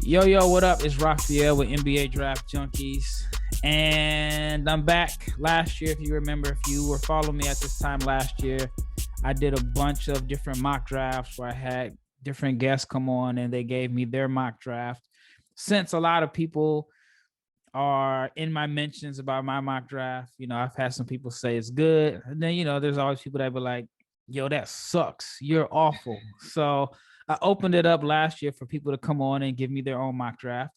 Yo, what up? It's Raphael with NBA Draft Junkies. And I'm back. Last year, if you remember, if you were following me at this time last year, I did a bunch of different mock drafts where I had different guests come on and they gave me their mock draft. Since a lot of people are in my mentions about my mock draft, I've had some people say it's good. And then, there's always people that be like, yo, that sucks. You're awful. So I opened it up last year for people to come on and give me their own mock draft.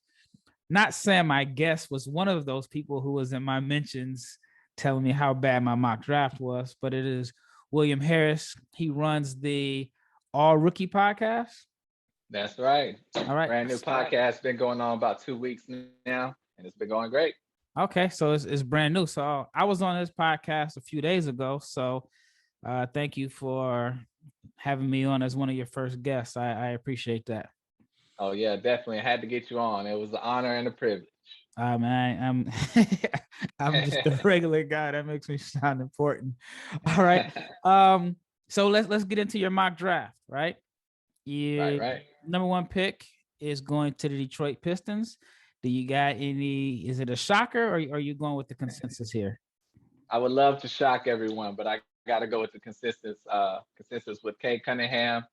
Not saying my guest was one of those people who was in my mentions telling me how bad my mock draft was, but it is William Harris. He runs the All Rookie podcast. That's right. All right. Brand new podcast. Been going on about 2 weeks now, and it's been going great. Okay, so it's brand new. So I was on this podcast a few days ago. So thank you for having me on as one of your first guests. I appreciate that. Oh yeah, definitely. I had to get you on. It was an honor and a privilege. Man, I'm just a regular guy. That makes me sound important. All right. So let's get into your mock draft, right? Right. Number one pick is going to the Detroit Pistons. Do you got any? Is it a shocker, or are you going with the consensus here? I would love to shock everyone, but I got to go with the consensus with Cade Cunningham.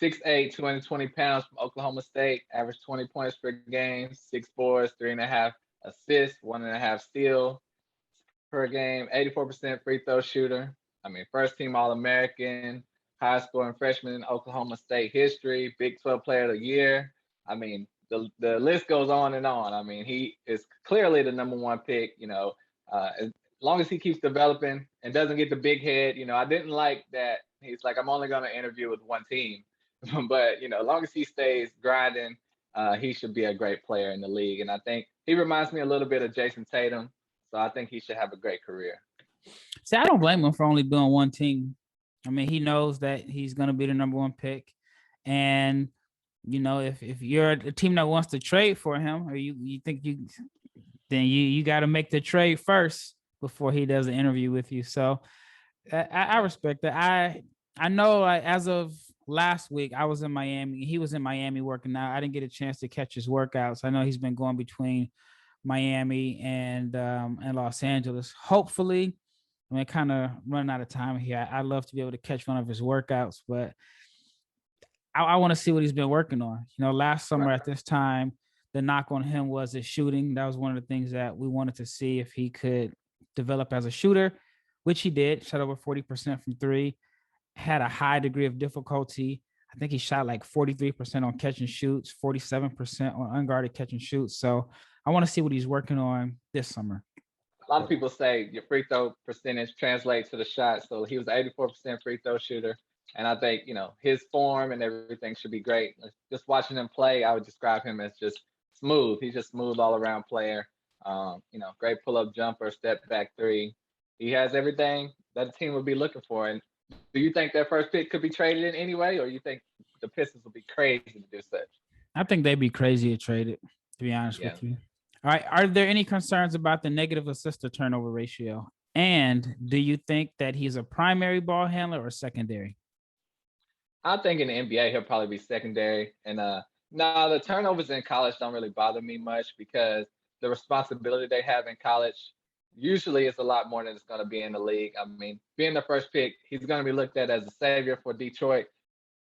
6'8", 220 pounds from Oklahoma State, average 20 points per game, 6 boards, 3.5 assists, 1.5 steals per game, 84% free throw shooter. First team All-American, highest scoring freshman in Oklahoma State history, Big 12 Player of the Year. The list goes on and on. He is clearly the number one pick. As long as he keeps developing and doesn't get the big head. I didn't like that he's like, I'm only going to interview with one team. But, as long as he stays grinding, he should be a great player in the league. And I think he reminds me a little bit of Jason Tatum. So I think he should have a great career. See, I don't blame him for only doing one team. He knows that he's going to be the number one pick. And, if you're a team that wants to trade for him, or you think then you got to make the trade first before he does an interview with you. So I respect that. I know, like, as of last week, I was in Miami. He was in Miami working out. I didn't get a chance to catch his workouts. I know he's been going between Miami and Los Angeles. Hopefully, kind of running out of time here. I'd love to be able to catch one of his workouts, but I want to see what he's been working on. Last summer at this time, the knock on him was his shooting. That was one of the things that we wanted to see if he could develop as a shooter, which he did. Shot over 40% from three. Had a high degree of difficulty. I think he shot like 43% on catch and shoots, 47% on unguarded catch and shoots. So I want to see what he's working on this summer. A lot of people say your free throw percentage translates to the shot. So he was an 84% free throw shooter. And I think, his form and everything should be great. Just watching him play, I would describe him as just smooth. He's just smooth all around player. Great pull-up jumper, step back three. He has everything that a team would be looking for. And do you think that first pick could be traded in any way, or you think the Pistons would be crazy to do such? I think they'd be crazy to trade it, to be honest with you. All right. Are there any concerns about the negative assist to turnover ratio? And do you think that he's a primary ball handler or secondary? I think in the NBA, he'll probably be secondary. And the turnovers in college don't really bother me much because the responsibility they have in college usually is a lot more than it's going to be in the league. Being the first pick, he's going to be looked at as a savior for Detroit,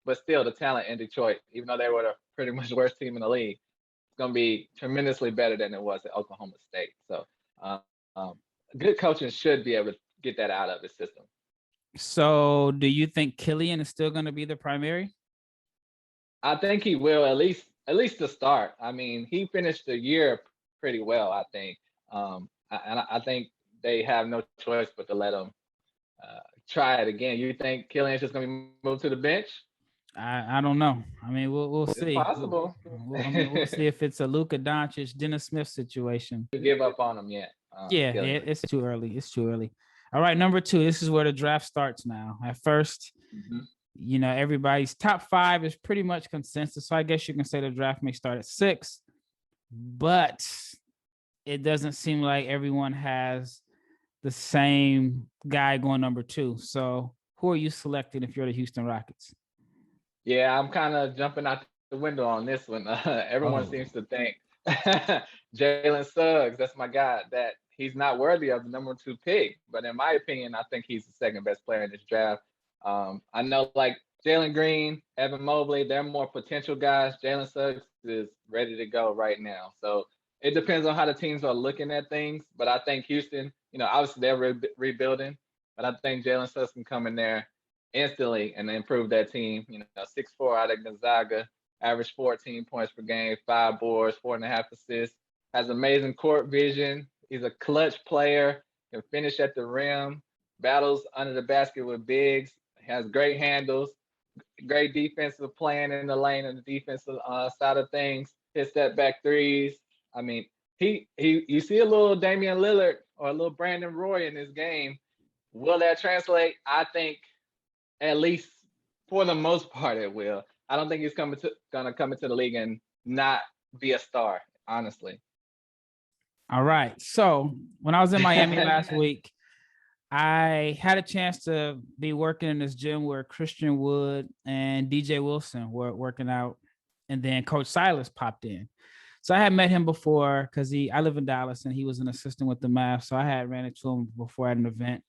but still the talent in Detroit, even though they were the pretty much worst team in the league, it's going to be tremendously better than it was at Oklahoma State. So good coaching should be able to get that out of his system. So do you think Killian is still going to be the primary? I think he will, at least to start. He finished the year pretty well, I think. I think they have no choice but to let him try it again. You think Killian's just going to be moved to the bench? I don't know. We'll see. It's possible. We'll see if it's a Luka Doncic, Dennis Smith situation. You give up on him yet? It's too early. It's too early. All right, number 2. This is where the draft starts now. At first, everybody's top 5 is pretty much consensus. So I guess you can say the draft may start at 6, but it doesn't seem like everyone has the same guy going number 2. So who are you selecting if you're the Houston Rockets? Yeah, I'm kind of jumping out the window on this one. Everyone Oh, seems to think Jalen Suggs, that's my guy, that he's not worthy of the number 2 pick. But in my opinion, I think he's the second best player in this draft. I know like Jalen Green, Evan Mobley, they're more potential guys. Jalen Suggs is ready to go right now. So it depends on how the teams are looking at things. But I think Houston, obviously they're rebuilding, but I think Jalen Suggs can come in there instantly and improve that team. 6'4" out of Gonzaga, average 14 points per game, 5 boards, 4.5 assists, has amazing court vision. He's a clutch player, can finish at the rim, battles under the basket with bigs, has great handles, great defensive playing in the lane and the defensive side of things, hit step back threes. I mean, you see a little Damian Lillard or a little Brandon Roy in this game. Will that translate? I think at least for the most part it will. I don't think he's gonna come into the league and not be a star, honestly. All right. So when I was in Miami last week, I had a chance to be working in this gym where Christian Wood and DJ Wilson were working out, and then Coach Silas popped in. So I had met him before because I live in Dallas and he was an assistant with the Mavs. So I had ran into him before at an event,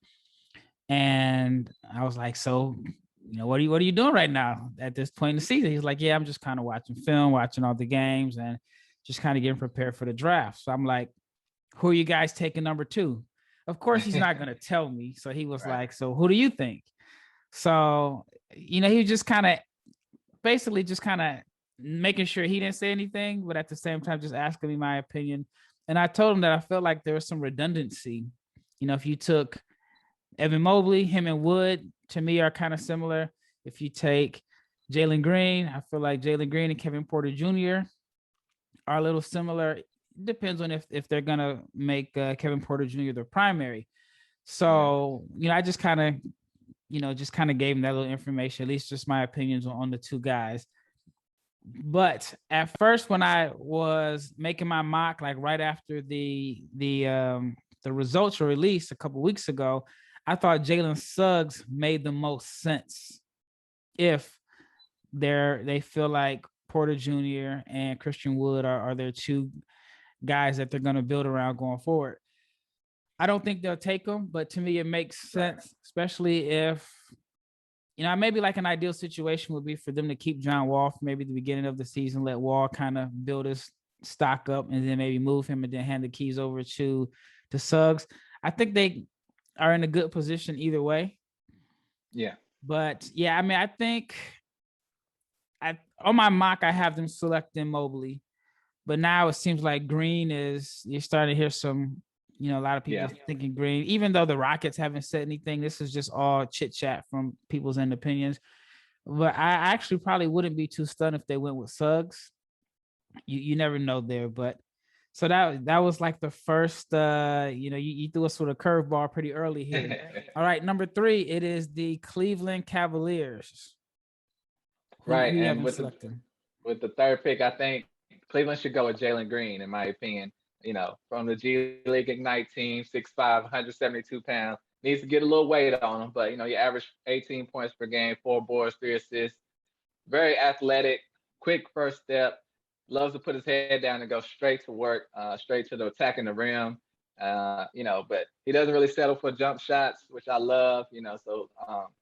and I was like, "So, what are you doing right now at this point in the season?" He's like, "Yeah, I'm just kind of watching film, watching all the games, and just kind of getting prepared for the draft." So I'm like, "Who are you guys taking number 2?" Of course, he's not going to tell me. So he was like, "So who do you think?" So, he was just kind of basically just kind of making sure he didn't say anything, but at the same time, just asking me my opinion. And I told him that I felt like there was some redundancy. If you took Evan Mobley, him and Wood, to me, are kind of similar. If you take Jalen Green, I feel like Jalen Green and Kevin Porter Jr. are a little similar. Depends on if they're gonna make Kevin Porter Jr. their primary. So I just kind of gave him that little information, at least just my opinions on the two guys. But at first, when I was making my mock, like right after the results were released a couple weeks ago, I thought Jalen Suggs made the most sense if they feel like Porter Jr. and Christian Wood are their two guys that they're going to build around going forward. I don't think they'll take them, but to me, it makes sense, especially if, maybe like an ideal situation would be for them to keep John Wall for maybe the beginning of the season, let Wall kind of build his stock up and then maybe move him and then hand the keys over to Suggs. I think they are in a good position either way. Yeah. But yeah, I think on my mock, I have them selecting Mobley. But now it seems like Green you're starting to hear some, a lot of people thinking Green, even though the Rockets haven't said anything. This is just all chit chat from people's end opinions. But I actually probably wouldn't be too stunned if they went with Suggs. You never know there. But so that was like the first, you threw us with a curveball pretty early here. All right, number 3, it is the Cleveland Cavaliers. Right. And with the third pick, I think Cleveland should go with Jalen Green, in my opinion. From the G League Ignite team, 6'5", 172 pounds. Needs to get a little weight on him, but, you average 18 points per game, 4 boards, 3 assists. Very athletic, quick first step. Loves to put his head down and go straight to work, straight to the attacking the rim. But he doesn't really settle for jump shots, which I love, so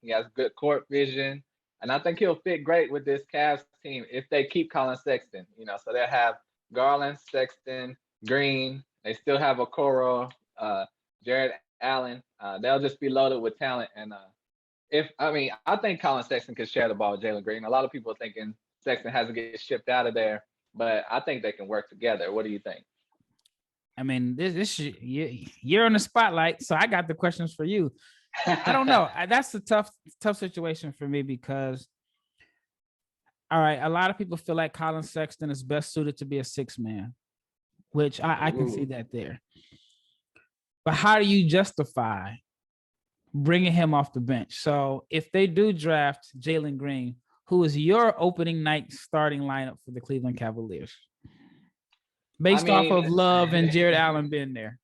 he has good court vision. And I think he'll fit great with this Cavs team if they keep Colin Sexton, so they'll have Garland, Sexton, Green. They still have Okoro, Jared Allen. They'll just be loaded with talent. And I think Colin Sexton could share the ball with Jalen Green. A lot of people are thinking Sexton has to get shipped out of there, but I think they can work together. What do you think? You're in the spotlight, so I got the questions for you. I don't know. That's a tough situation for me because, all right, a lot of people feel like Colin Sexton is best suited to be a 6-man, which I can see that there. But how do you justify bringing him off the bench? So if they do draft Jalen Green, who is your opening night starting lineup for the Cleveland Cavaliers? Based off of Love and Jared Allen being there.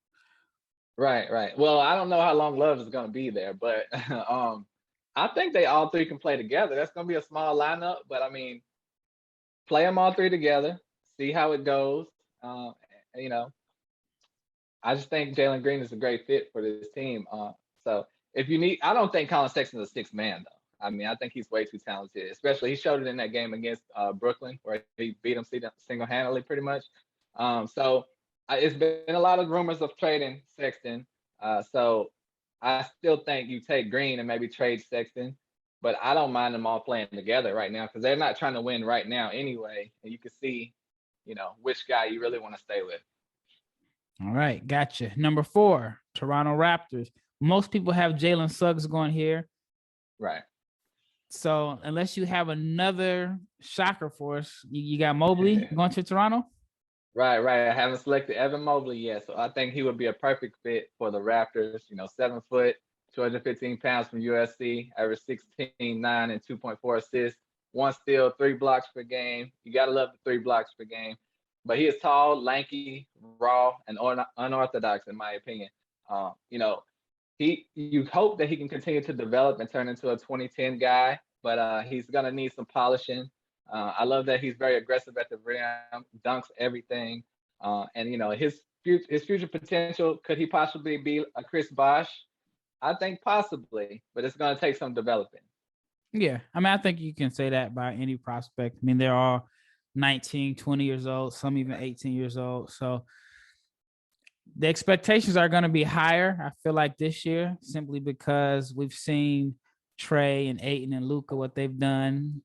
Right. Well, I don't know how long Love is going to be there, but I think they all three can play together. That's going to be a small lineup, but play them all three together, see how it goes. You know, I just think Jalen Green is a great fit for this team. So if you need, I don't think Colin Sexton's a sixth man though. I mean, I think he's way too talented. Especially he showed it in that game against Brooklyn where he beat him single handedly pretty much. It's been a lot of rumors of trading Sexton. So I still think you take Green and maybe trade Sexton, but I don't mind them all playing together right now because they're not trying to win right now anyway. And you can see, you know, which guy you really want to stay with. All right, gotcha. Number 4, Toronto Raptors. Most people have Jalen Suggs going here. Right. So unless you have another shocker for us, you got Mobley going to Toronto? Right. I haven't selected Evan Mobley yet, so I think he would be a perfect fit for the Raptors. You know, 7 foot, 215 pounds from USC, average 16, 9, and 2.4 assists, 1 steal, 3 blocks per game. You got to love the 3 blocks per game. But he is tall, lanky, raw, and unorthodox, in my opinion. You know, you hope that he can continue to develop and turn into a 2010 guy, but he's going to need some polishing. I love that he's very aggressive at the rim, dunks everything. And, you know, his future potential, could he possibly be a Chris Bosh? I think possibly, but it's going to take some developing. Yeah. I mean, I think you can say that by any prospect. I mean, they're all 19, 20 years old, some even 18 years old. So the expectations are going to be higher, I feel like, this year, simply because we've seen Trey and Ayton and Luka, what they've done,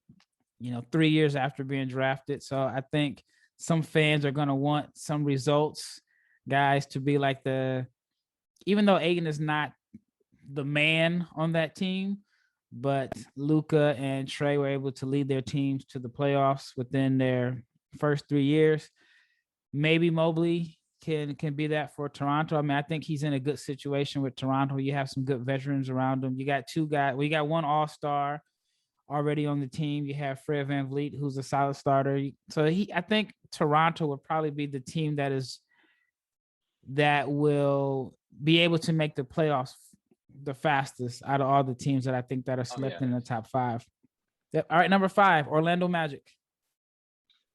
you know, 3 years after being drafted. So I think some fans are going to want some results, guys, to be like even though Ayton is not the man on that team, but Luka and Trey were able to lead their teams to the playoffs within their first 3 years. Maybe Mobley can be that for Toronto. I mean, I think he's in a good situation with Toronto. You have some good veterans around him. You got 2 guys. We got 1 all-star already on the team. You have Fred VanVleet, who's a solid starter. So I think Toronto would probably be the team that will be able to make the playoffs the fastest out of all the teams that I think that are selected in the top 5. Yep. All right, number 5, Orlando Magic.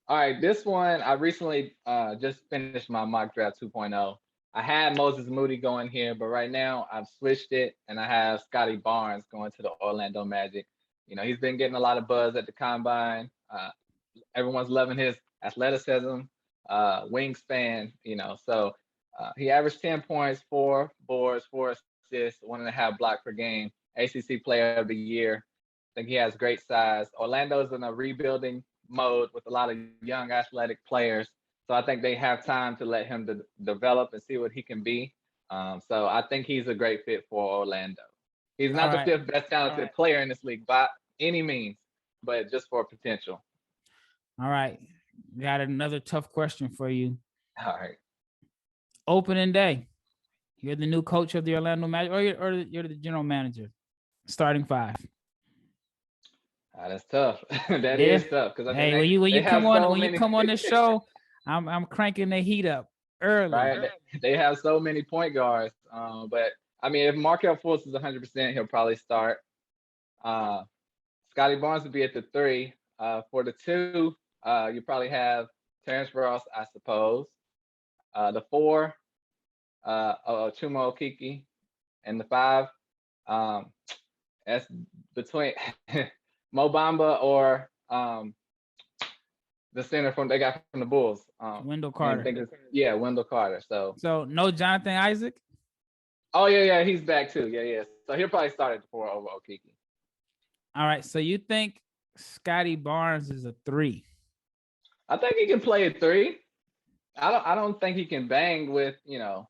All right, this one, I recently just finished my mock draft 2.0. I had Moses Moody going here, but right now I've switched it, and I have Scottie Barnes going to the Orlando Magic. You know, he's been getting a lot of buzz at the Combine. Everyone's loving his athleticism, wingspan, you know. So he averaged 10 points, 4 boards, 4 assists, 1.5 block per game, ACC Player of the Year. I think he has great size. Orlando's in a rebuilding mode with a lot of young athletic players. So I think they have time to let him develop and see what he can be. So I think he's a great fit for Orlando. He's not the 5th best talented player in this league by any means, but just for potential. All right. Got another tough question for you. All right. Opening day. You're the new coach of the Orlando Magic, or you're the general manager. Starting 5. That's tough. That is tough because when you come on this show, I'm cranking the heat up early. Right, they have so many point guards. But I mean, if Markelle Fultz is 100%, he'll probably start. Scottie Barnes would be at the 3. For the 2, you probably have Terrence Ross, I suppose. The 4, Chuma Okeke, and the 5, that's between Mo Bamba or the center they got from the Bulls. Wendell Carter. Wendell Carter. So no Jonathan Isaac? Oh, yeah, he's back too. Yeah. So he'll probably start at the 4 over Okeke. All right, so you think Scottie Barnes is a 3? I think he can play a 3. I don't think he can bang with, you know,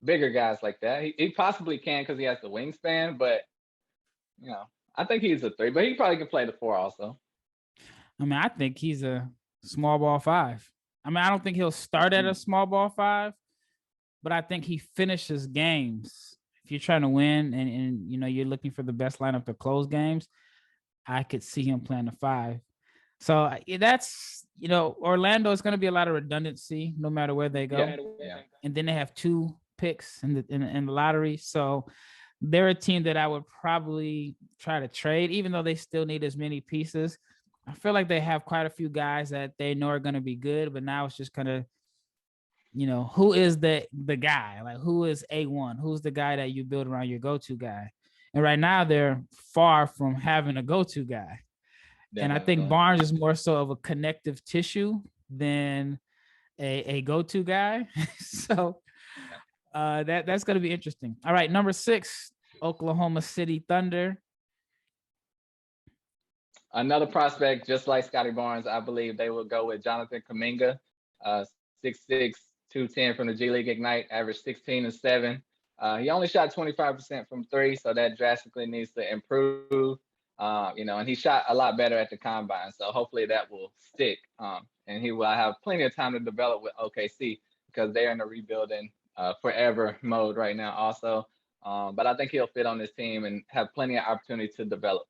bigger guys like that. He possibly can because he has the wingspan, but, you know, I think he's a 3, but he probably can play the 4 also. I mean, I think he's a small ball 5. I mean, I don't think he'll start at a small ball 5, but I think he finishes games. If you're trying to win and you know, you're looking for the best lineup to close games, I could see him playing the 5. So that's, you know, Orlando is going to be a lot of redundancy no matter where they go. Yeah. And then they have 2 picks in the lottery. So they're a team that I would probably try to trade, even though they still need as many pieces. I feel like they have quite a few guys that they know are going to be good, but now it's just kind of, who is the guy? Like, who is A1? Who's the guy that you build around your go-to guy? And right now they're far from having a go-to guy. And I think Definitely. Barnes is more so of a connective tissue than a go-to guy. So that's going to be interesting. All right, number 6, Oklahoma City Thunder. Another prospect, just like Scottie Barnes, I believe they will go with Jonathan Kuminga, 6'6", 210 from the G League Ignite, averaged 16 and 7. He only shot 25% from 3, so that drastically needs to improve. And he shot a lot better at the combine, so hopefully that will stick. And he will have plenty of time to develop with OKC because they're in a rebuilding forever mode right now also. But I think he'll fit on this team and have plenty of opportunity to develop.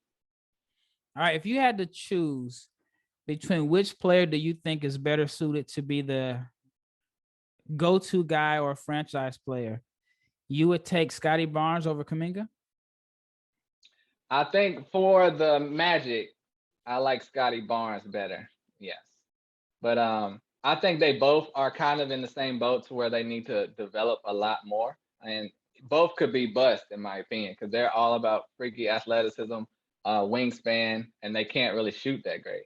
All right, if you had to choose between which player do you think is better suited to be the go-to guy or franchise player, you would take Scottie Barnes over Kuminga? I think for the Magic, I like Scottie Barnes better. Yes. But I think they both are kind of in the same boat to where they need to develop a lot more. And both could be bust, in my opinion, because they're all about freaky athleticism, wingspan, and they can't really shoot that great.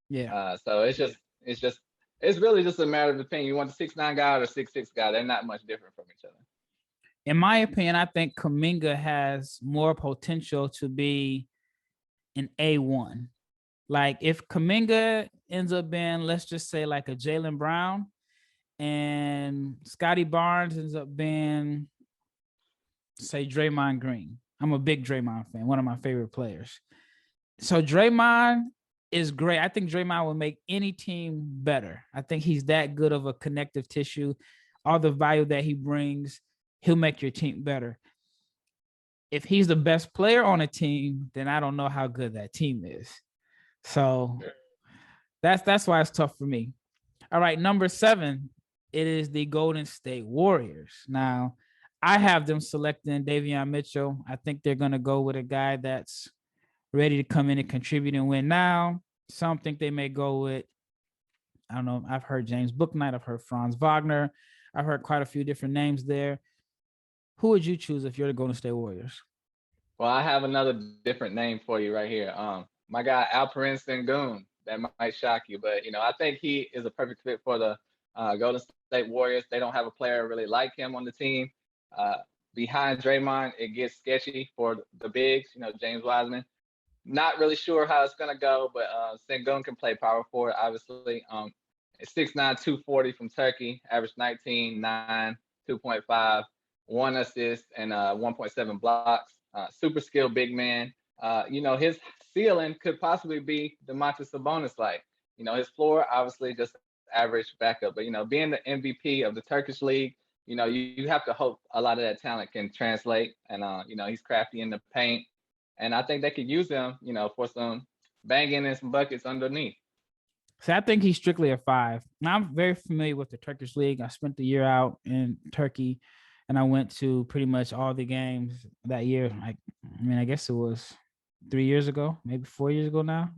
Yeah. So it's really just a matter of opinion. You want the 6'9" guy or the 6'6" guy? They're not much different from each other. In my opinion, I think Kuminga has more potential to be an A1. Like if Kuminga ends up being, let's just say, like a Jalen Brown, and Scottie Barnes ends up being, say, Draymond Green. I'm a big Draymond fan, one of my favorite players. So Draymond is great. I think Draymond will make any team better. I think he's that good of a connective tissue. All the value that he brings, he'll make your team better. If he's the best player on a team, then I don't know how good that team is. So that's why it's tough for me. All right, number 7, it is the Golden State Warriors. Now, I have them selecting Davion Mitchell. I think they're going to go with a guy that's ready to come in and contribute and win now. Some think they may go with, I don't know, I've heard James Bouknight, I've heard Franz Wagner, I've heard quite a few different names there. Who would you choose if you're the Golden State Warriors? Well, I have another different name for you right here. My guy Alperen Sengun. That might shock you, but I think he is a perfect fit for the Golden State Warriors. They don't have a player really like him on the team. Behind Draymond, it gets sketchy for the bigs. James Wiseman. Not really sure how it's gonna go, but Sengun can play power forward, obviously. 6'9", 240 from Turkey, average 19, 9, 2.5, 1 assist, and 1.7 blocks. Super skilled big man. His ceiling could possibly be Domantas Sabonis like. His floor obviously just average backup, but being the MVP of the Turkish league, you have to hope a lot of that talent can translate. And he's crafty in the paint. And I think they could use him, for some banging and some buckets underneath. So I think he's strictly a 5. Now, I'm very familiar with the Turkish league. I spent the year out in Turkey, and I went to pretty much all the games that year. I guess it was 3 years ago, maybe 4 years ago now.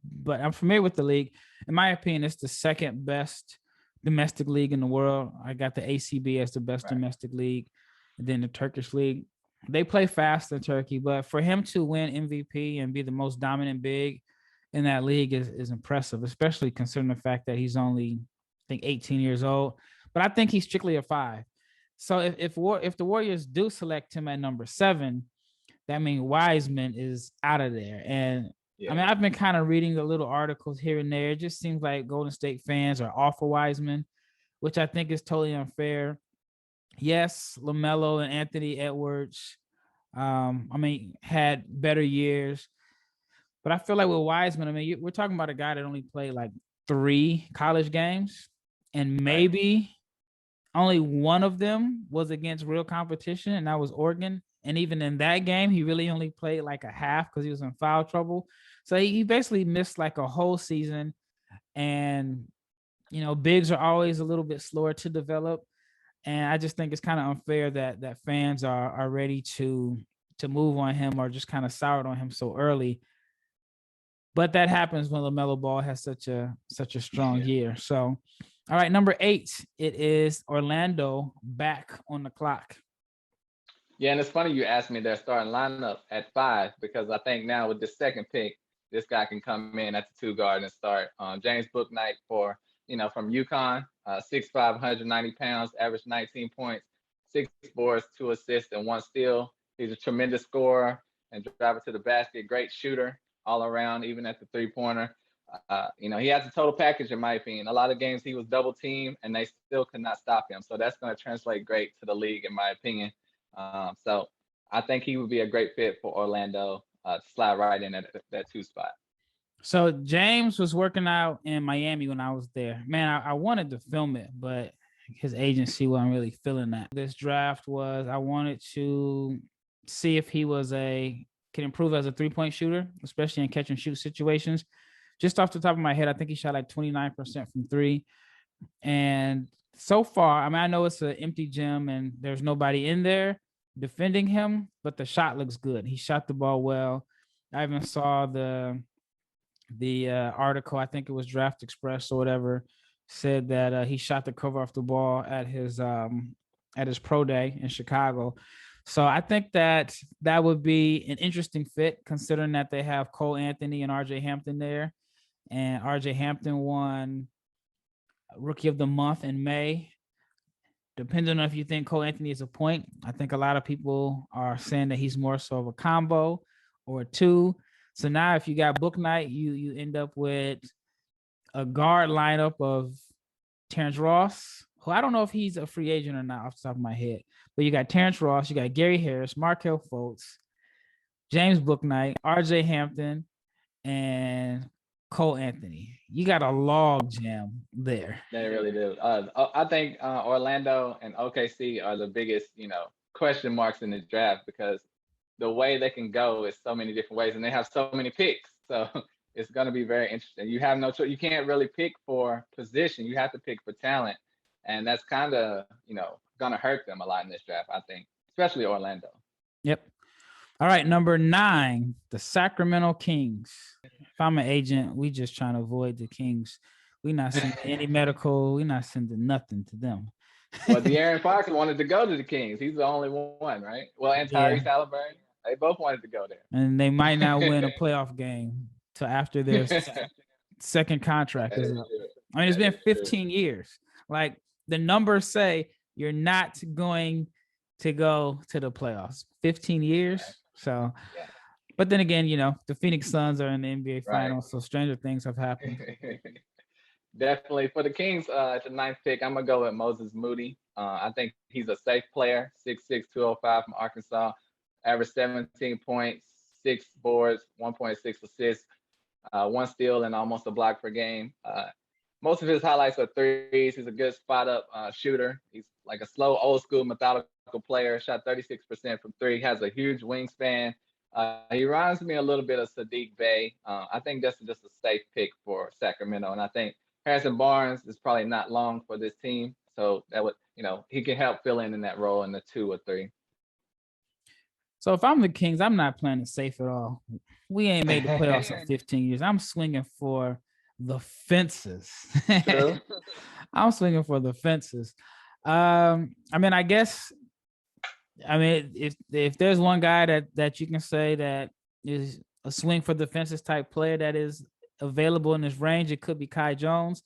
But I'm familiar with the league. In my opinion, it's the second best domestic league in the world. I got the ACB as the best domestic league, and then the Turkish league. They play fast in Turkey, but for him to win MVP and be the most dominant big in that league is impressive, especially considering the fact that he's only, I think, 18 years old. But I think he's strictly a 5. So if the Warriors do select him at number 7, that means Wiseman is out of there. And I've been kind of reading the little articles here and there. It just seems like Golden State fans are off of Wiseman, which I think is totally unfair. Yes, LaMelo and Anthony Edwards, had better years. But I feel like with Wiseman, we're talking about a guy that only played like 3 college games, and maybe only one of them was against real competition, and that was Oregon. And even in that game, he really only played like a half because he was in foul trouble. So he basically missed like a whole season. And, bigs are always a little bit slower to develop. And I just think it's kind of unfair that fans are ready to move on him or just kind of soured on him so early. But that happens when LaMelo Ball has such a strong year. So, all right, number 8, it is Orlando back on the clock. Yeah, and it's funny you asked me their starting lineup at 5 because I think now with the second pick, this guy can come in at the 2 guard and start. James Bouknight from UConn, 6'5", 190 pounds, average 19 points, 6 boards, 2 assists, and 1 steal. He's a tremendous scorer and driver to the basket, great shooter all around, even at the 3-pointer. He has a total package in my opinion. A lot of games he was double teamed and they still could not stop him. So that's going to translate great to the league in my opinion. So I think he would be a great fit for Orlando to slide right in at that 2 spot. So James was working out in Miami when I was there. Man, I wanted to film it, but his agency wasn't really feeling that. This draft was, I wanted to see if he can improve as a 3-point shooter, especially in catch and shoot situations. Just off the top of my head, I think he shot like 29% from 3. And so far, I mean, I know it's an empty gym and there's nobody in there defending him, but the shot looks good. He shot the ball well. I even saw the article, I think it was Draft Express or whatever, said that he shot the cover off the ball at his pro day in Chicago. So I think that would be an interesting fit considering that they have Cole Anthony and RJ Hampton there. And RJ Hampton won Rookie of the Month in May. Depending on if you think Cole Anthony is a point, I think a lot of people are saying that he's more so of a combo or a 2. So now if you got Bouknight, you end up with a guard lineup of Terrence Ross, who I don't know if he's a free agent or not off the top of my head. But you got Terrence Ross, you got Gary Harris, Markelle Fultz, James Bouknight, RJ Hampton, and Cole Anthony. You got a log jam there. They really do. I think Orlando and OKC are the biggest, question marks in the draft because the way they can go is so many different ways, and they have so many picks. So it's going to be very interesting. You have no choice. You can't really pick for position. You have to pick for talent, and that's kind of, going to hurt them a lot in this draft, I think, especially Orlando. Yep. All right, number 9, the Sacramento Kings. If I'm an agent, we just trying to avoid the Kings. We not sending any medical. We not sending nothing to them. Well, De'Aaron Fox wanted to go to the Kings. He's the only one, right? Well, and Tyrese Haliburton, they both wanted to go there. And they might not win a playoff game till after their second contract is up. I mean, it's been 15 years. Like the numbers say, you're not going to go to the playoffs. 15 years. So, but then again, the Phoenix Suns are in the NBA Finals, so stranger things have happened. Definitely. For the Kings, at the 9th pick, I'm going to go with Moses Moody. I think he's a safe player, 6'6", 205 from Arkansas, average 17 points, 6 boards, 1.6 assists, 1 steal, and almost a block per game. Most of his highlights are threes. He's a good spot-up shooter. He's like a slow, old-school, methodical player, shot 36% from 3, has a huge wingspan. He reminds me a little bit of Saddiq Bey. I think that's just a safe pick for Sacramento, and I think Harrison Barnes is probably not long for this team, so that would, he can help fill in that role in the 2 or 3. So if I'm the Kings, I'm not playing it safe at all. We ain't made the playoffs in 15 years. I'm swinging for the fences. True. I'm swinging for the fences. I mean, if there's one guy that you can say that is a swing for the fences type player that is available in this range, it could be Kai Jones.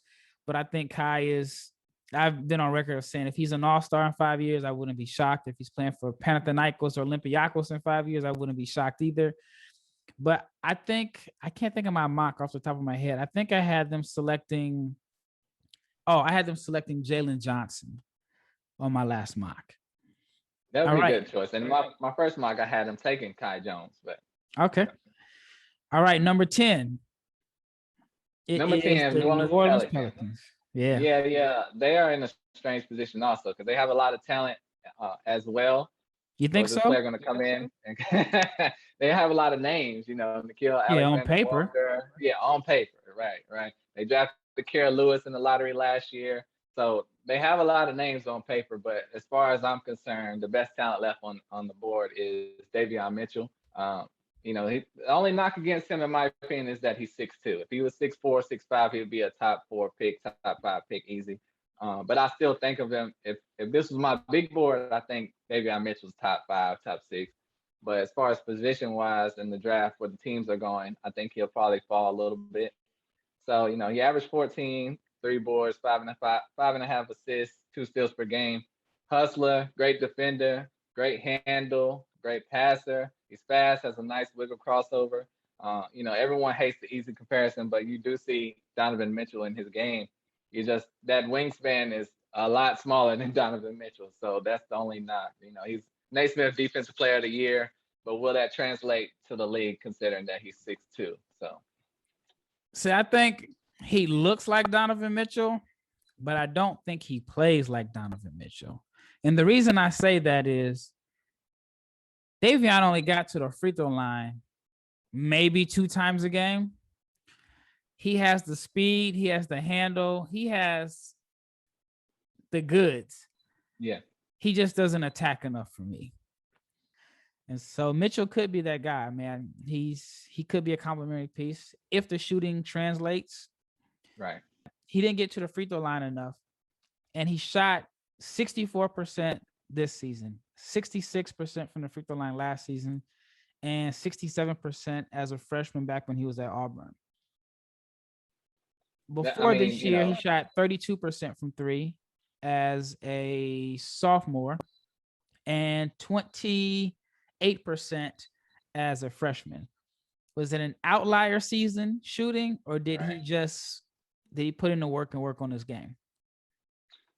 But I think I've been on record of saying if he's an all-star in 5 years, I wouldn't be shocked. If he's playing for Panathinaikos or Olympiacos in 5 years, I wouldn't be shocked either. But I can't think of my mock off the top of my head. I think I had them selecting Jalen Johnson on my last mock. That would be a good choice. And my first mock, I had him taking Kai Jones. But okay. All right, number 10. Number 10, New Orleans Pelicans. Yeah. They are in a strange position also because they have a lot of talent as well. You think so? They're going to come in and they have a lot of names, Nikhil Alexander on paper. Walker. Yeah, on paper. Right. They drafted Kira Lewis in the lottery last year. So they have a lot of names on paper, but as far as I'm concerned, the best talent left on the board is Davion Mitchell. The only knock against him, in my opinion, is that he's 6'2". If he was 6'4", 6'5", he would be a top 4 pick, top 5 pick easy. But I still think of him, if this was my big board, I think Davion Mitchell's top 5, top 6. But as far as position-wise in the draft where the teams are going, I think he'll probably fall a little bit. So, he averaged 14, 3 boards, 5.5 assists, 2 steals per game. Hustler, great defender, great handle, great passer. He's fast, has a nice wiggle crossover. Everyone hates the easy comparison, but you do see Donovan Mitchell in his game. That wingspan is a lot smaller than Donovan Mitchell. So that's the only knock. He's Naismith Defensive Player of the Year, but will that translate to the league considering that he's 6'2"? So, see, I think he looks like Donovan Mitchell, but I don't think he plays like Donovan Mitchell. And the reason I say that is Davion only got to the free throw line maybe 2 times a game. He has the speed, he has the handle, he has the goods. Yeah. He just doesn't attack enough for me. And so Mitchell could be that guy, man. He could be a complimentary piece if the shooting translates. Right. He didn't get to the free throw line enough. And he shot 64% this season, 66% from the free throw line last season, and 67% as a freshman back when he was at Auburn. Before this year, he shot 32% from 3 as a sophomore and 28% as a freshman. Was it an outlier season shooting, or did he put in the work and work on his game?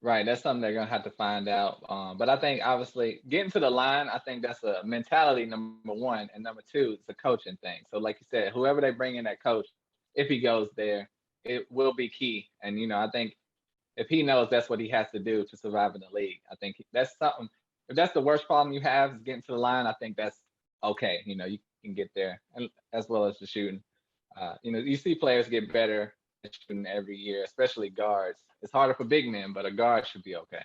Right. That's something they're going to have to find out. But I think, obviously, getting to the line, I think that's a mentality, number one. And number two, it's a coaching thing. So, like you said, whoever they bring in that coach, if he goes there, it will be key. And, I think if he knows that's what he has to do to survive in the league, I think that's something. If that's the worst problem you have is getting to the line, I think that's okay. You can get there, and as well as the shooting. You see players get better at shooting every year, especially guards. It's harder for big men, but a guard should be okay.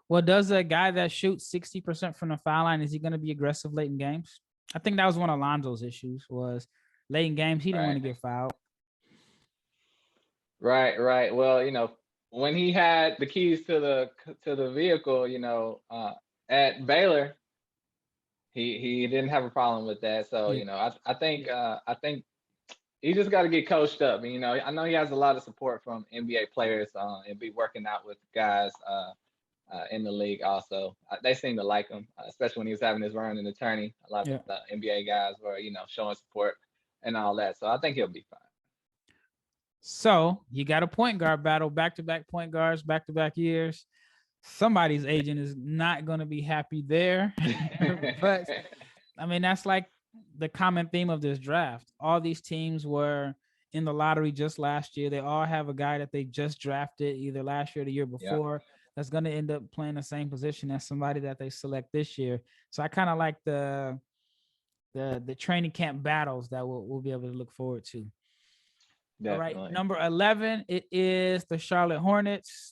Well, does a guy that shoots 60% from the foul line, is he going to be aggressive late in games? I think that was one of Lonzo's issues, was late in games, he didn't want to get fouled. Right. Well, when he had the keys to the vehicle, at Baylor, he didn't have a problem with that. So, I think he just got to get coached up. I know he has a lot of support from NBA players and be working out with guys in the league also. They seem to like him, especially when he was having his run in the tourney. A lot of the NBA guys were, showing support and all that. So I think he'll be fine. So you got a point guard battle, back-to-back point guards, back-to-back years. Somebody's agent is not going to be happy there. But, I mean, that's like the common theme of this draft. All these teams were in the lottery just last year. They all have a guy that they just drafted either last year or the year before that's going to end up playing the same position as somebody that they select this year. So I kind of like the training camp battles that we'll be able to look forward to. Definitely. All right, number 11, it is the Charlotte Hornets.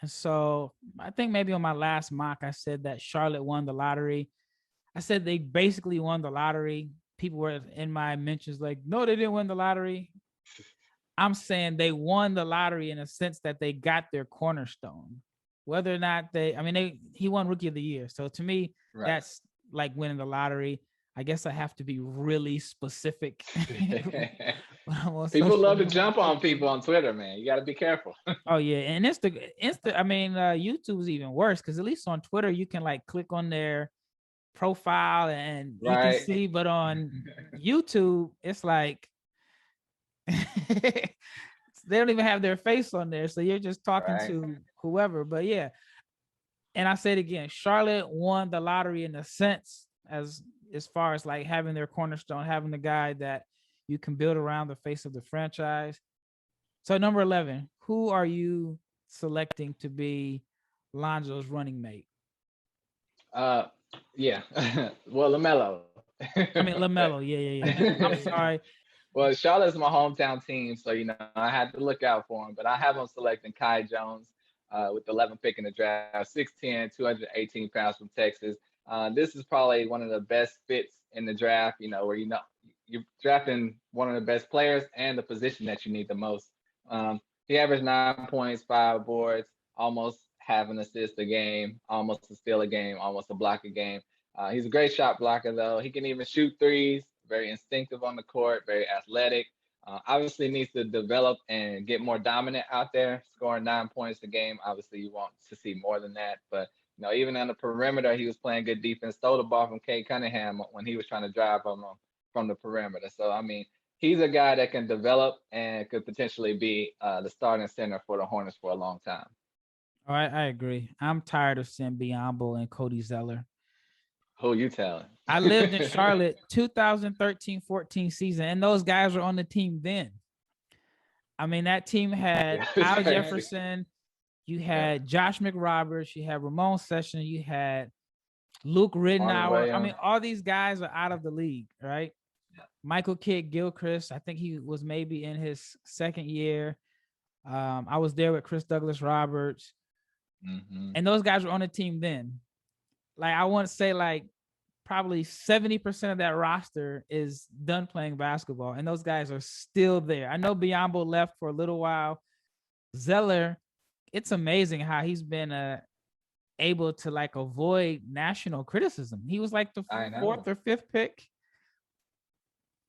And so I think maybe on my last mock, I said that Charlotte won the lottery. I said they basically won the lottery. People were in my mentions like, no, they didn't win the lottery. I'm saying they won the lottery in a sense that they got their cornerstone. Whether or not he won Rookie of the Year. So to me, that's like winning the lottery. I guess I have to be really specific. People love to jump on people on Twitter, man. You got to be careful. Oh yeah, and YouTube's even worse because at least on Twitter you can like click on their profile and you can see, but on YouTube it's like they don't even have their face on there, so you're just talking to whoever. But yeah, and I say it again, Charlotte won the lottery in a sense as far as like having their cornerstone, having the guy that you can build around the face of the franchise. So number 11, who are you selecting to be Lonzo's running mate? Well, LaMelo. LaMelo. Yeah. I'm sorry. Well, Charlotte's my hometown team, so I had to look out for him. But I have him selecting Kai Jones with the 11th pick in the draft, 6'10", 218 pounds from Texas. This is probably one of the best fits in the draft, where you're drafting one of the best players and the position that you need the most. He averaged 9 points, 5 boards, almost half an assist a game, almost a steal a game, almost a block a game. He's a great shot blocker, though. He can even shoot threes, very instinctive on the court, very athletic. Obviously needs to develop and get more dominant out there, scoring 9 points a game. Obviously, you want to see more than that. But, even on the perimeter, he was playing good defense, stole the ball from Cade Cunningham when he was trying to drive him from the perimeter. So, he's a guy that can develop and could potentially be the starting center for the Hornets for a long time. All right, I agree. I'm tired of seeing Biyombo and Cody Zeller. Who you telling? I lived in Charlotte 2013-14 season, and those guys were on the team then. That team had Al Jefferson, you had Josh McRoberts, you had Ramon Sessions, you had Luke Ridnour. All these guys are out of the league, right? Yeah. Michael Kidd-Gilchrist, I think he was maybe in his second year. I was there with Chris Douglas Roberts. Mm-hmm. And those guys were on the team then. I want to say probably 70% of that roster is done playing basketball, and those guys are still there. I know Biyombo left for a little while. Zeller, it's amazing how he's been able to avoid national criticism. He was the fourth or fifth pick,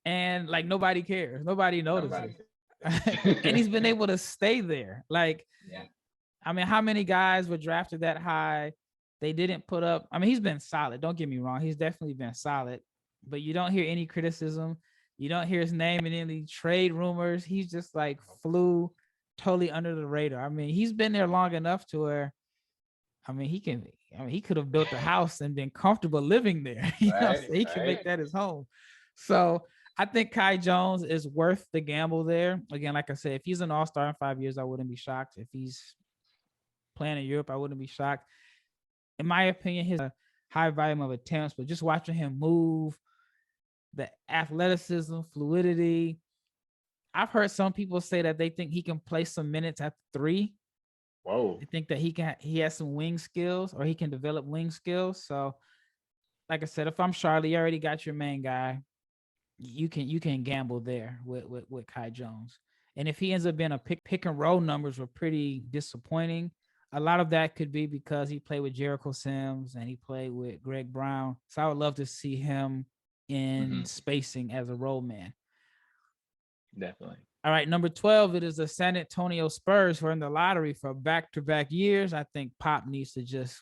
and nobody cares. Nobody notices. And he's been able to stay there. How many guys were drafted that high? They didn't put up. He's been solid. Don't get me wrong. He's definitely been solid, but you don't hear any criticism. You don't hear his name in any trade rumors. He's just flew totally under the radar. He's been there long enough to where, he could have built a house and been comfortable living there. He can make that his home. So I think Kai Jones is worth the gamble there. Again, like I said, if he's an all-star in 5 years, I wouldn't be shocked. If he's playing in Europe, I wouldn't be shocked. In my opinion, his high volume of attempts, but just watching him move, the athleticism, fluidity. I've heard some people say that they think he can play some minutes at 3. Whoa. They think that he has some wing skills, or he can develop wing skills. So, like I said, if I'm Charlotte, you already got your main guy. You can gamble there with Kai Jones. And if he ends up being a pick and roll, numbers were pretty disappointing. A lot of that could be because he played with Jericho Sims and he played with Greg Brown. So I would love to see him in spacing as a role man. Definitely. All right, number 12, it is the San Antonio Spurs who are in the lottery for back-to-back years. I think Pop needs to just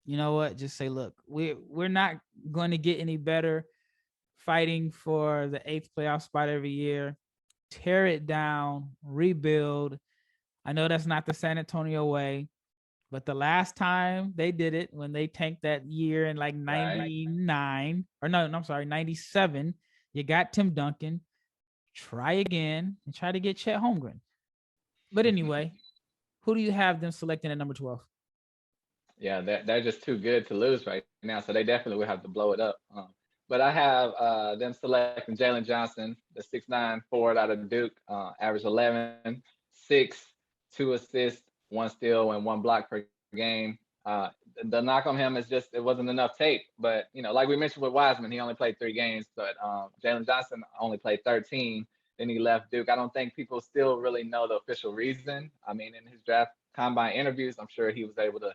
say, look, we're not going to get any better fighting for the 8th playoff spot every year. Tear it down, rebuild. I know that's not the San Antonio way, but the last time they did it, when they tanked that year in 97, you got Tim Duncan. Try again and try to get Chet Holmgren. But anyway, who do you have them selecting at number 12? Yeah, they're just too good to lose right now, so they definitely would have to blow it up. But I have them selecting Jalen Johnson, the 6'9" forward out of Duke, average 11, 6, 2 assists, 1 steal, and 1 block per game. The knock on him is just it wasn't enough tape. But, like we mentioned with Wiseman, he only played 3 games. But Jalen Johnson only played 13. Then he left Duke. I don't think people still really know the official reason. In his draft combine interviews, I'm sure he was able to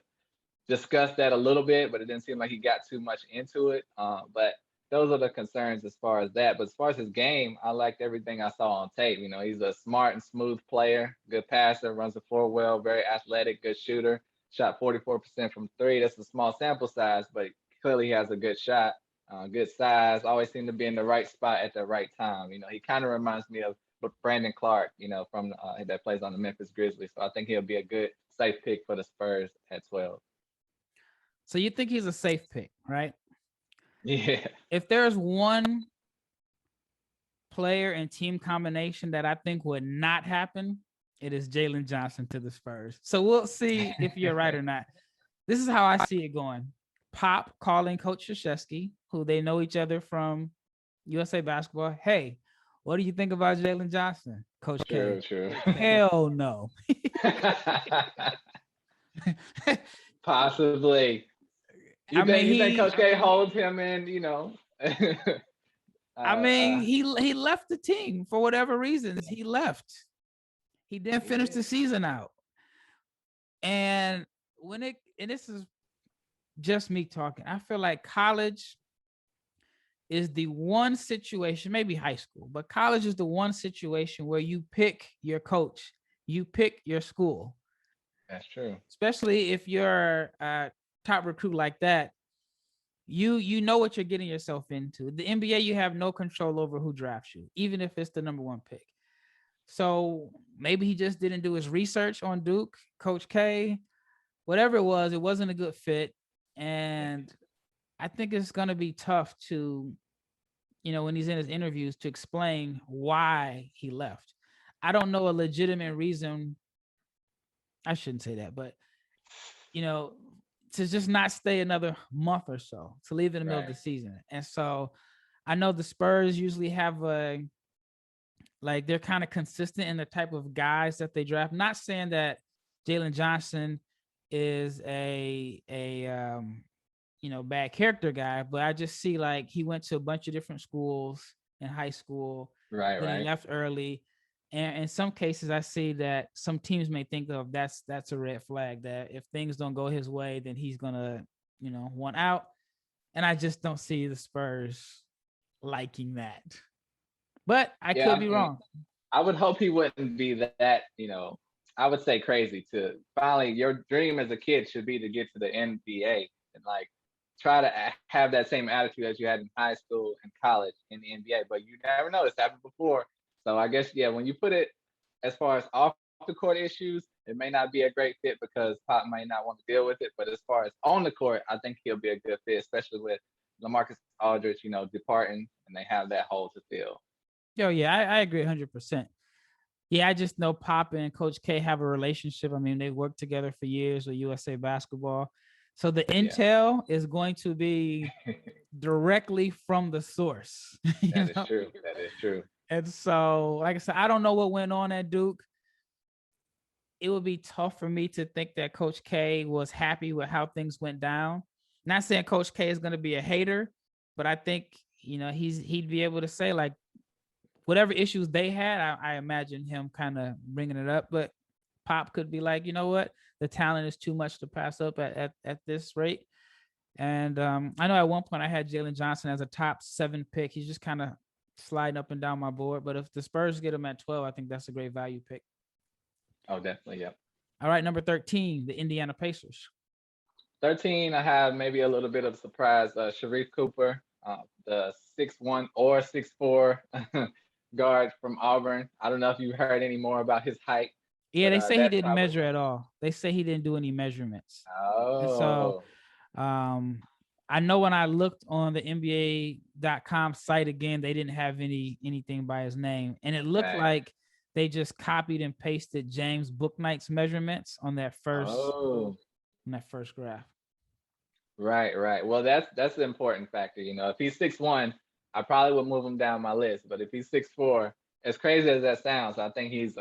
discuss that a little bit, but it didn't seem like he got too much into it. But those are the concerns as far as that. But as far as his game, I liked everything I saw on tape. He's a smart and smooth player, good passer, runs the floor well, very athletic, good shooter. Shot 44% from 3. That's a small sample size, but clearly he has a good shot, good size, always seemed to be in the right spot at the right time. He kind of reminds me of Brandon Clark, from that plays on the Memphis Grizzlies. So I think he'll be a good, safe pick for the Spurs at 12. So you think he's a safe pick, right? Yeah. If there's one player and team combination that I think would not happen, it is Jalen Johnson to the Spurs. So we'll see if you're right or not. This is how I see it going. Pop calling Coach Krzyzewski, who they know each other from USA Basketball. Hey, what do you think about Jalen Johnson, Coach K? True. Hell no. Possibly. You think Coach K holds him in, I mean, he left the team for whatever reasons. He left. He didn't finish the season out. And this is just me talking, I feel like college is the one situation, maybe high school, but college is the one situation where you pick your coach, you pick your school. That's true. Especially if you're a top recruit like that, you know what you're getting yourself into. The NBA, you have no control over who drafts you, even if it's the number one pick. So maybe he just didn't do his research on Duke, Coach K, whatever it wasn't a good fit. And I think it's going to be tough to, when he's in his interviews, to explain why he left. I don't know a legitimate reason. I shouldn't say that, but, to just not stay another month or so, to leave in the middle of the season. And so I know the Spurs usually have they're kind of consistent in the type of guys that they draft. Not saying that Jalen Johnson is a bad character guy, but I just see like he went to a bunch of different schools in high school. Right. He left early. And in some cases, I see that some teams may think of that's a red flag, that if things don't go his way, then he's gonna, want out. And I just don't see the Spurs liking that. But I could be wrong. I would hope he wouldn't be that, I would say crazy to finally, your dream as a kid should be to get to the NBA and try to have that same attitude as you had in high school and college in the NBA. But you never know. It's happened before. So I guess, when you put it as far as off the court issues, it may not be a great fit because Pop may not want to deal with it. But as far as on the court, I think he'll be a good fit, especially with LaMarcus Aldridge, departing, and they have that hole to fill. I agree 100%. Yeah, I just know Pop and Coach K have a relationship. I mean, they worked together for years with USA Basketball. So the intel is going to be directly from the source. That is true. That is true. And so, like I said, I don't know what went on at Duke. It would be tough for me to think that Coach K was happy with how things went down. Not saying Coach K is going to be a hater, but I think, he'd be able to say like whatever issues they had, I imagine him kind of bringing it up. But Pop could be like, you know what? The talent is too much to pass up at this rate. And I know at one point I had Jalen Johnson as a top 7 pick. He's just kind of sliding up and down my board. But if the Spurs get him at 12, I think that's a great value pick. Oh, definitely. Yep. All right. Number 13, the Indiana Pacers. 13, I have maybe a little bit of a surprise. Sharife Cooper, the 6'1" or 6'4" guard from Auburn. I don't know if you heard any more about his height. Yeah, they say he didn't measure at all. They say he didn't do any measurements. Oh. And so I know when I looked on the NBA.com site again, they didn't have anything by his name. And it looked like they just copied and pasted James Bouknight's measurements on that first graph. Right. Well, that's the important factor. If he's 6'1", I probably would move him down my list. But if he's 6'4", as crazy as that sounds, I think he's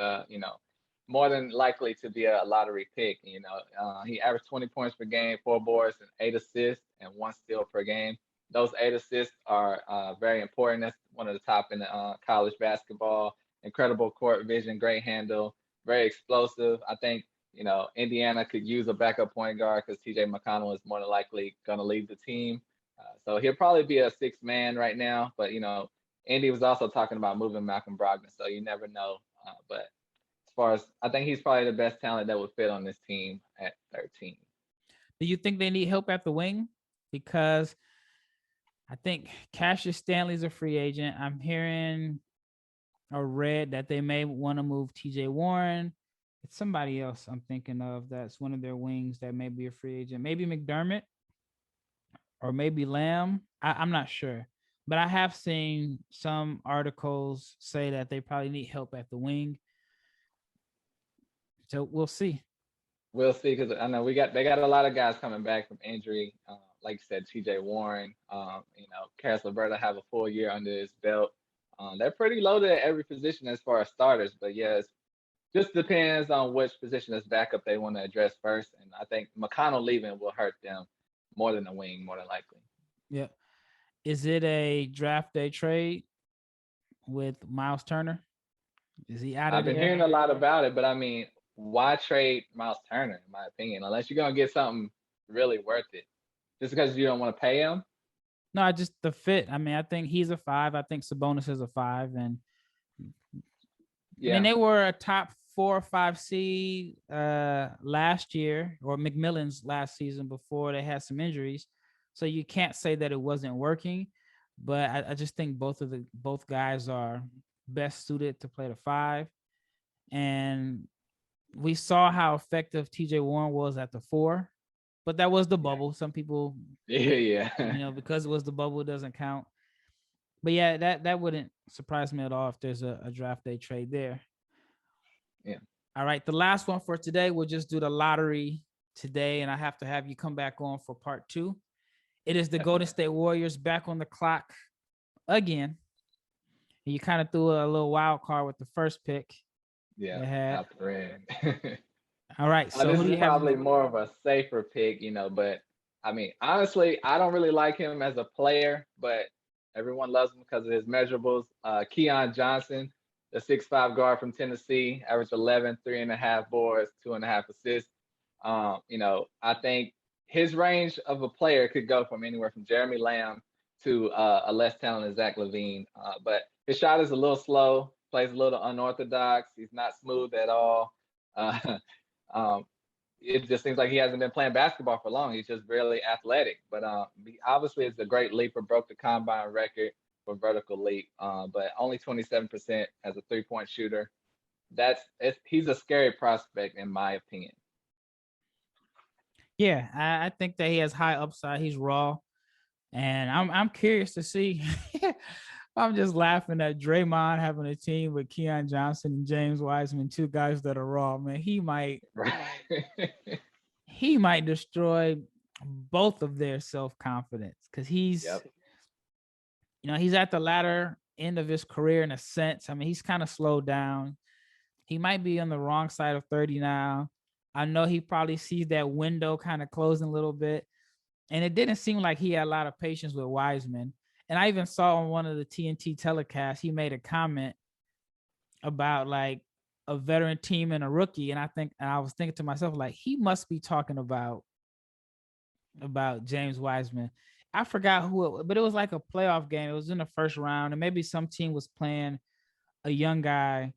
more than likely to be a lottery pick. He averaged 20 points per game, 4 boards, and 8 assists, and 1 steal per game. Those 8 assists are very important. That's one of the top in college basketball. Incredible court vision, great handle, very explosive. I think, Indiana could use a backup point guard because TJ McConnell is more than likely going to leave the team. So he'll probably be a 6th man right now. But, Indy was also talking about moving Malcolm Brogdon, so you never know. But as far as, I think he's probably the best talent that would fit on this team at 13. Do you think they need help at the wing? Because I think Cassius Stanley's a free agent. I'm hearing or read that they may want to move TJ Warren. It's somebody else I'm thinking of that's one of their wings that may be a free agent. Maybe McDermott or maybe Lamb. I'm not sure. But I have seen some articles say that they probably need help at the wing. So we'll see. We'll see, because I know they got a lot of guys coming back from injury. Like you said, TJ Warren, Karis LeVert have a full year under his belt. They're pretty loaded at every position as far as starters. But yes, just depends on which position as backup they want to address first. And I think McConnell leaving will hurt them more than the wing, more than likely. Yeah. Is it a draft day trade with Miles Turner? Is he out of I've been there? hearing a lot about it, but I mean, why trade Miles Turner? In my opinion, unless you're gonna get something really worth it, just because you don't want to pay him. No, just the fit. I mean, I think he's a 5. I think Sabonis is a 5, and I mean, Yeah, they were a top 4 or 5 seed last year, or McMillan's last season before they had some injuries. So you can't say that it wasn't working, but I just think both guys are best suited to play the 5. And we saw how effective TJ Warren was at the 4, but that was the bubble. Some people, yeah. because it was the bubble, it doesn't count. But yeah, that wouldn't surprise me at all if there's a draft day trade there. Yeah. All right, the last one for today, we'll just do the lottery today, and I have to have you come back on for part 2. It is the Golden State Warriors back on the clock again. And you kind of threw a little wild card with the first pick. Yeah, Alperen. All right, so this who do you is have? probably more of a safer pick, but I mean, honestly, I don't really like him as a player, but everyone loves him because of his measurables. Keon Johnson, the 6'5" guard from Tennessee, averaged 11, 3.5 boards, 2.5 assists. I think his range of a player could go from anywhere from Jeremy Lamb to a less talented Zach LaVine. But his shot is a little slow, plays a little unorthodox. He's not smooth at all. It just seems like he hasn't been playing basketball for long. He's just really athletic. But obviously, it's a great leaper, broke the combine record for vertical leap, but only 27% as a three-point shooter. He's a scary prospect, in my opinion. Yeah, I think that he has high upside. He's raw, and I'm curious to see. I'm just laughing at Draymond having a team with Keon Johnson and James Wiseman, 2 guys that are raw. Man, he might destroy both of their self-confidence because he's he's at the latter end of his career in a sense. I mean, he's kind of slowed down. He might be on the wrong side of 30 now. I know he probably sees that window kind of closing a little bit. And it didn't seem like he had a lot of patience with Wiseman. And I even saw on one of the TNT telecasts, he made a comment about like a veteran team and a rookie. And I was thinking to myself, like, he must be talking about James Wiseman. I forgot but it was like a playoff game. It was in the first round, and maybe some team was playing a young guy,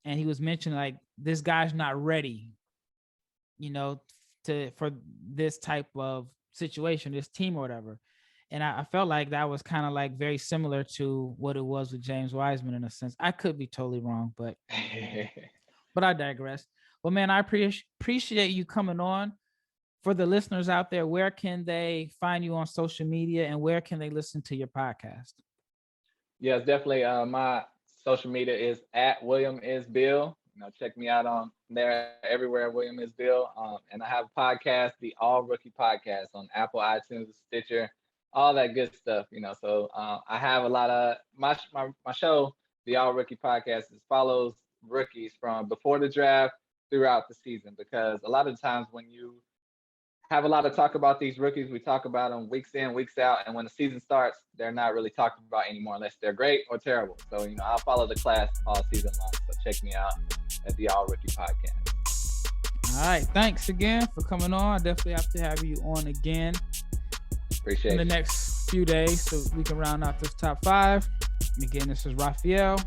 and he was mentioning like, this guy's not ready, for this type of situation, this team or whatever. And I felt like that was kind of like very similar to what it was with James Wiseman in a sense. I could be totally wrong, but I digress. Well, man, I appreciate you coming on. For the listeners out there, where can they find you on social media, and where can they listen to your podcast? Yes, definitely. My social media is at William is Bill. Check me out on there everywhere, William is Bill. And I have a podcast, the All Rookie Podcast, on Apple, iTunes, Stitcher, all that good stuff. So I have a lot of my show, the All Rookie Podcast, follows rookies from before the draft throughout the season, because a lot of times when you have a lot of talk about these rookies, we talk about them weeks in, weeks out, and when the season starts, they're not really talked about anymore unless they're great or terrible. So, I'll follow the class all season long. So check me out at the All Rookie Podcast. All right. Thanks again for coming on. I definitely have to have you on again. Appreciate it. In the next few days so we can round out this top 5. And again, this is Raphael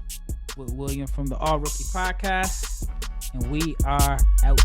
with William from the All Rookie Podcast, and we are out.